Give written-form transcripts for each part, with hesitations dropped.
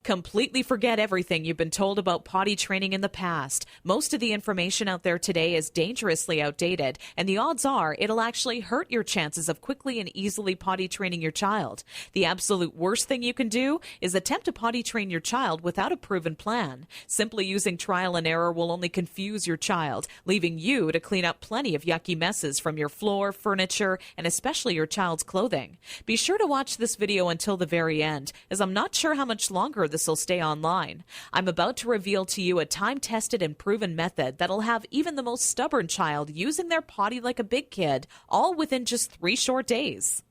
Completely forget everything you've been told about potty training in the past. Most of the information out there today is dangerously outdated, and the odds are it'll actually hurt your chances of quickly and easily potty training your child. The absolute worst thing you can do is attempt to potty train your child without a proven plan. Simply using trial and error will only confuse your child, leaving you to clean up plenty of yucky messes from your floor, furniture, and especially your child's clothing. Be sure to watch this video until the very end, as I'm not sure how much longer this will stay online. I'm about to reveal to you a time-tested and proven method that'll have even the most stubborn child using their potty like a big kid, all within just 3 short days.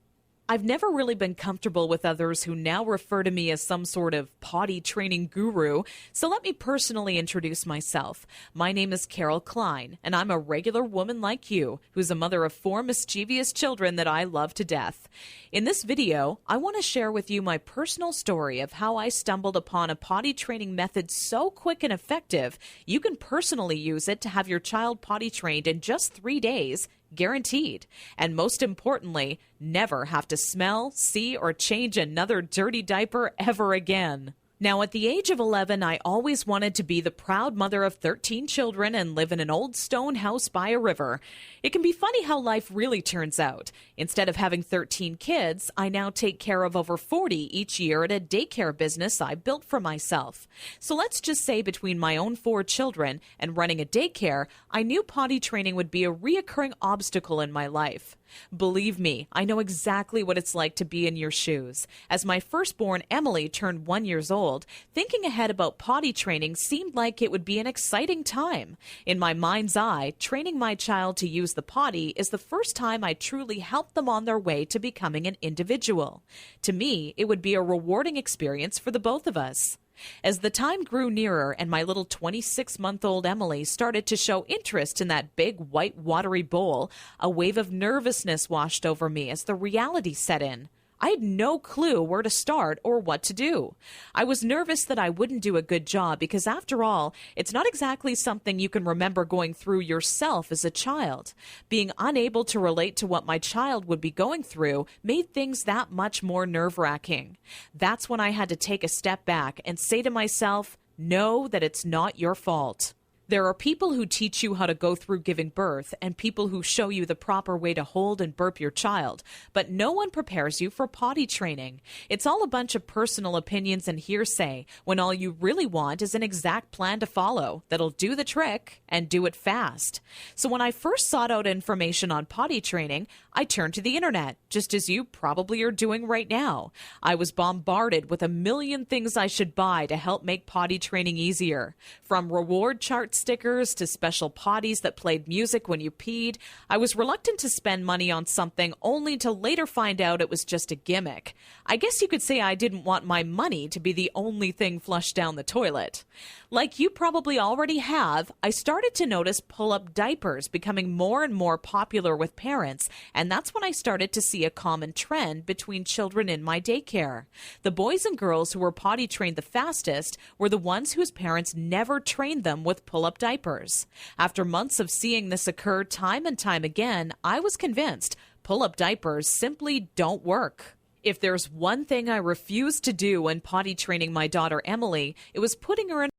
I've never really been comfortable with others who now refer to me as some sort of potty training guru, so let me personally introduce myself. My name is Carol Klein, and I'm a regular woman like you, who's a mother of 4 mischievous children that I love to death. In this video, I want to share with you my personal story of how I stumbled upon a potty training method so quick and effective, you can personally use it to have your child potty trained in just 3 days, guaranteed. And most importantly, never have to smell, see, or change another dirty diaper ever again. Now, at the age of 11, I always wanted to be the proud mother of 13 children and live in an old stone house by a river. It can be funny how life really turns out. Instead of having 13 kids, I now take care of over 40 each year at a daycare business I built for myself. So let's just say between my own 4 children and running a daycare, I knew potty training would be a reoccurring obstacle in my life. Believe me, I know exactly what it's like to be in your shoes. As my firstborn, Emily, turned 1 year old, thinking ahead about potty training seemed like it would be an exciting time. In my mind's eye, training my child to use the potty is the first time I truly helped them on their way to becoming an individual. To me, it would be a rewarding experience for the both of us. As the time grew nearer and my little 26-month-old Emily started to show interest in that big white watery bowl, a wave of nervousness washed over me as the reality set in. I had no clue where to start or what to do. I was nervous that I wouldn't do a good job because, after all, it's not exactly something you can remember going through yourself as a child. Being unable to relate to what my child would be going through made things that much more nerve-wracking. That's when I had to take a step back and say to myself, know that it's not your fault. There are people who teach you how to go through giving birth and people who show you the proper way to hold and burp your child, but no one prepares you for potty training. It's all a bunch of personal opinions and hearsay when all you really want is an exact plan to follow that'll do the trick and do it fast. So when I first sought out information on potty training, I turned to the internet, just as you probably are doing right now. I was bombarded with a million things I should buy to help make potty training easier. From reward chart stickers to special potties that played music when you peed, I was reluctant to spend money on something only to later find out it was just a gimmick. I guess you could say I didn't want my money to be the only thing flushed down the toilet. Like you probably already have, I started to notice pull-up diapers becoming more and more popular with parents, and that's when I started to see a common trend between children in my daycare. The boys and girls who were potty trained the fastest were the ones whose parents never trained them with pull-up diapers. After months of seeing this occur time and time again, I was convinced pull-up diapers simply don't work. If there's one thing I refused to do when potty training my daughter Emily, it was putting her in